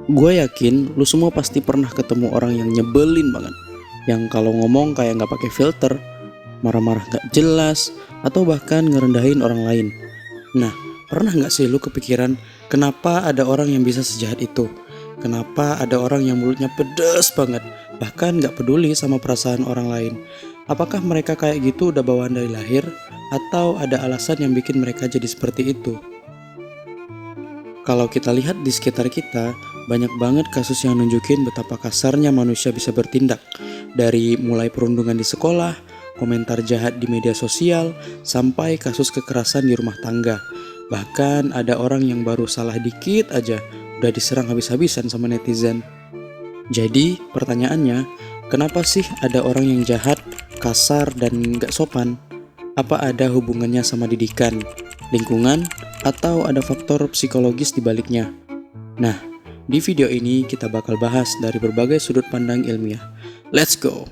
Gue yakin lu semua pasti pernah ketemu orang yang nyebelin banget, yang kalau ngomong kayak nggak pakai filter, marah-marah nggak jelas, atau bahkan ngerendahin orang lain. Nah, pernah nggak sih lu kepikiran kenapa ada orang yang bisa sejahat itu? Kenapa ada orang yang mulutnya pedes banget, bahkan nggak peduli sama perasaan orang lain? Apakah mereka kayak gitu udah bawaan dari lahir, atau ada alasan yang bikin mereka jadi seperti itu? Kalau kita lihat di sekitar kita, banyak banget kasus yang nunjukin betapa kasarnya manusia bisa bertindak. Dari mulai perundungan di sekolah, komentar jahat di media sosial, sampai kasus kekerasan di rumah tangga. Bahkan ada orang yang baru salah dikit aja, udah diserang habis-habisan sama netizen. Jadi pertanyaannya, kenapa sih ada orang yang jahat, kasar, dan gak sopan? Apa ada hubungannya sama didikan, lingkungan, atau ada faktor psikologis di baliknya? Nah, di video ini kita bakal bahas dari berbagai sudut pandang ilmiah. Let's go!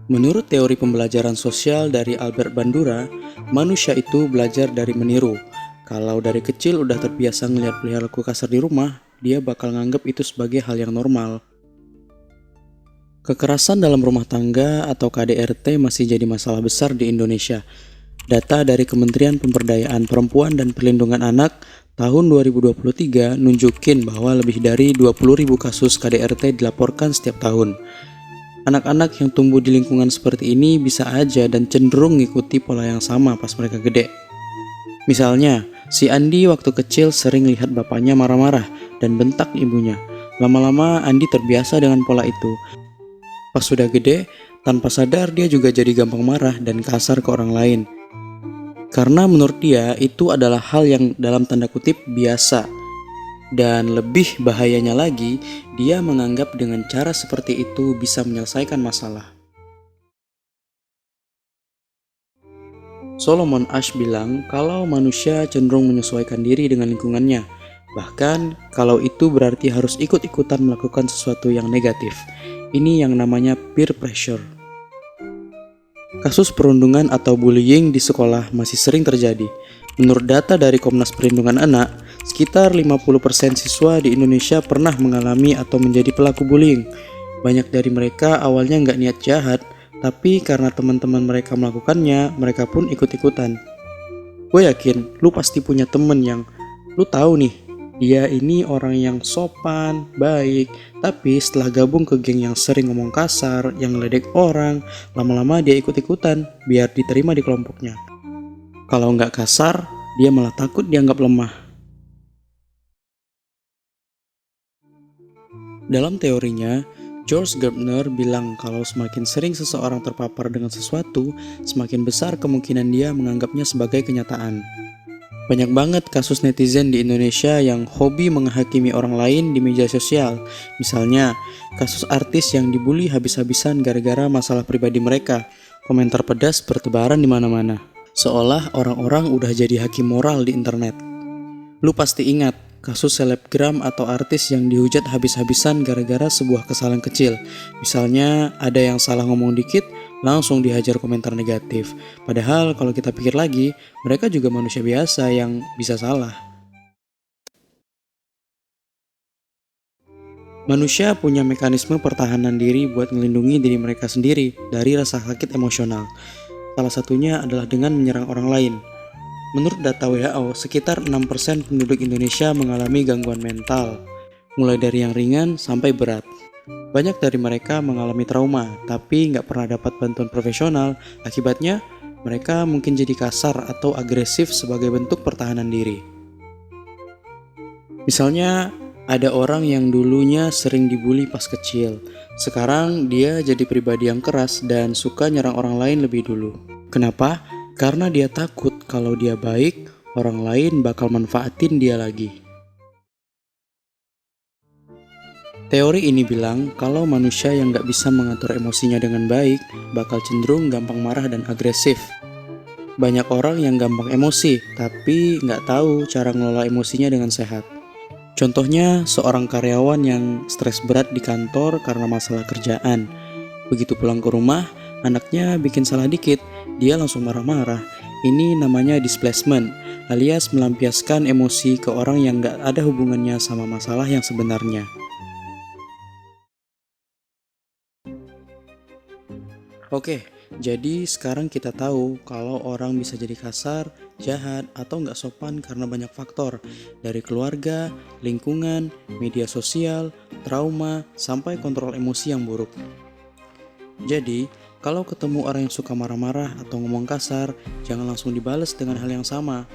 Menurut teori pembelajaran sosial dari Albert Bandura, manusia itu belajar dari meniru. Kalau dari kecil udah terbiasa ngeliat perilaku kasar di rumah, dia bakal nganggep itu sebagai hal yang normal. Kekerasan dalam rumah tangga atau KDRT masih jadi masalah besar di Indonesia. Data dari Kementerian Pemberdayaan Perempuan dan Perlindungan Anak tahun 2023 nunjukin bahwa lebih dari 20.000 kasus KDRT dilaporkan setiap tahun. Anak-anak yang tumbuh di lingkungan seperti ini bisa aja dan cenderung ngikuti pola yang sama pas mereka gede. Misalnya, si Andi waktu kecil sering lihat bapaknya marah-marah dan bentak ibunya. Lama-lama Andi terbiasa dengan pola itu. Pas sudah gede, tanpa sadar dia juga jadi gampang marah dan kasar ke orang lain. Karena menurut dia itu adalah hal yang dalam tanda kutip biasa. Dan lebih bahayanya lagi, dia menganggap dengan cara seperti itu bisa menyelesaikan masalah. Solomon Asch bilang kalau manusia cenderung menyesuaikan diri dengan lingkungannya. Bahkan kalau itu berarti harus ikut-ikutan melakukan sesuatu yang negatif. Ini yang namanya peer pressure. Kasus perundungan atau bullying di sekolah masih sering terjadi. Menurut data dari Komnas Perlindungan Anak, sekitar 50% siswa di Indonesia pernah mengalami atau menjadi pelaku bullying. Banyak dari mereka awalnya nggak niat jahat, tapi karena teman-teman mereka melakukannya, mereka pun ikut-ikutan. Gue yakin lu pasti punya temen yang lu tahu nih, dia ini orang yang sopan, baik, tapi setelah gabung ke geng yang sering ngomong kasar, yang ngeledek orang, lama-lama dia ikut-ikutan biar diterima di kelompoknya. Kalau nggak kasar, dia malah takut dianggap lemah. Dalam teorinya, George Gardner bilang kalau semakin sering seseorang terpapar dengan sesuatu, semakin besar kemungkinan dia menganggapnya sebagai kenyataan. Banyak banget kasus netizen di Indonesia yang hobi menghakimi orang lain di media sosial. Misalnya, kasus artis yang dibully habis-habisan gara-gara masalah pribadi mereka. Komentar pedas bertebaran di mana-mana. Seolah orang-orang udah jadi hakim moral di internet. Lu pasti ingat kasus selebgram atau artis yang dihujat habis-habisan gara-gara sebuah kesalahan kecil. Misalnya, ada yang salah ngomong dikit, langsung dihajar komentar negatif. Padahal kalau kita pikir lagi, mereka juga manusia biasa yang bisa salah. Manusia punya mekanisme pertahanan diri buat melindungi diri mereka sendiri dari rasa sakit emosional. Salah satunya adalah dengan menyerang orang lain. Menurut data WHO, sekitar 6% penduduk Indonesia mengalami gangguan mental, mulai dari yang ringan sampai berat. Banyak dari mereka mengalami trauma, tapi nggak pernah dapat bantuan profesional. Akibatnya, mereka mungkin jadi kasar atau agresif sebagai bentuk pertahanan diri. Misalnya, ada orang yang dulunya sering dibully pas kecil. Sekarang dia jadi pribadi yang keras dan suka nyerang orang lain lebih dulu. Kenapa? Karena dia takut kalau dia baik, orang lain bakal manfaatin dia lagi. Teori ini bilang kalau manusia yang gak bisa mengatur emosinya dengan baik bakal cenderung gampang marah dan agresif. Banyak orang yang gampang emosi tapi gak tahu cara ngelola emosinya dengan sehat. Contohnya seorang karyawan yang stres berat di kantor karena masalah kerjaan. Begitu pulang ke rumah, anaknya bikin salah dikit, dia langsung marah-marah. Ini namanya displacement. alias melampiaskan emosi ke orang yang gak ada hubungannya sama masalah yang sebenarnya. Oke, jadi sekarang kita tahu kalau orang bisa jadi kasar, jahat, atau nggak sopan karena banyak faktor, dari keluarga, lingkungan, media sosial, trauma, sampai kontrol emosi yang buruk. Jadi, kalau ketemu orang yang suka marah-marah atau ngomong kasar, jangan langsung dibales dengan hal yang sama.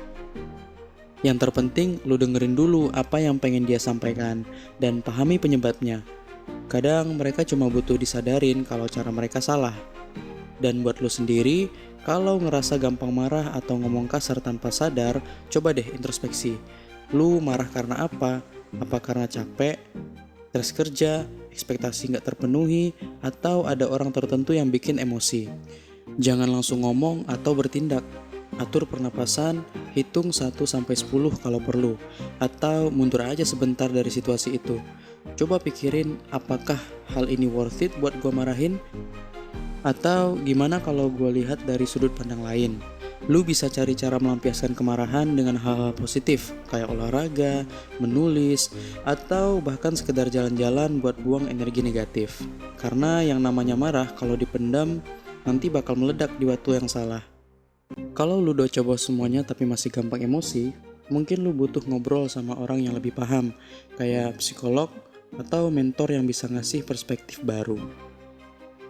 Yang terpenting, lu dengerin dulu apa yang pengen dia sampaikan, dan pahami penyebabnya. Kadang mereka cuma butuh disadarin kalau cara mereka salah. Dan buat lo sendiri, kalau ngerasa gampang marah atau ngomong kasar tanpa sadar, coba deh introspeksi. Lu marah karena apa? Apa karena capek, stres kerja, ekspektasi nggak terpenuhi, atau ada orang tertentu yang bikin emosi? Jangan langsung ngomong atau bertindak. Atur pernapasan, hitung 1-10 kalau perlu, atau mundur aja sebentar dari situasi itu. Coba pikirin apakah hal ini worth it buat gua marahin? Atau gimana kalau gue lihat dari sudut pandang lain? Lu bisa cari cara melampiaskan kemarahan dengan hal-hal positif, kayak olahraga, menulis, atau bahkan sekedar jalan-jalan buat buang energi negatif. Karena yang namanya marah kalau dipendam, nanti bakal meledak di waktu yang salah. Kalau lu udah coba semuanya tapi masih gampang emosi, mungkin lu butuh ngobrol sama orang yang lebih paham, kayak psikolog atau mentor yang bisa ngasih perspektif baru.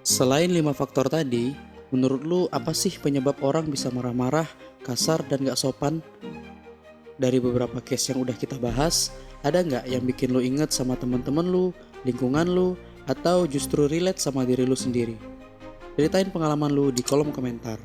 Selain 5 faktor tadi, menurut lu apa sih penyebab orang bisa marah-marah, kasar, dan gak sopan? Dari beberapa case yang udah kita bahas, ada gak yang bikin lu inget sama teman-teman lu, lingkungan lu, atau justru relate sama diri lu sendiri? Ceritain pengalaman lu di kolom komentar.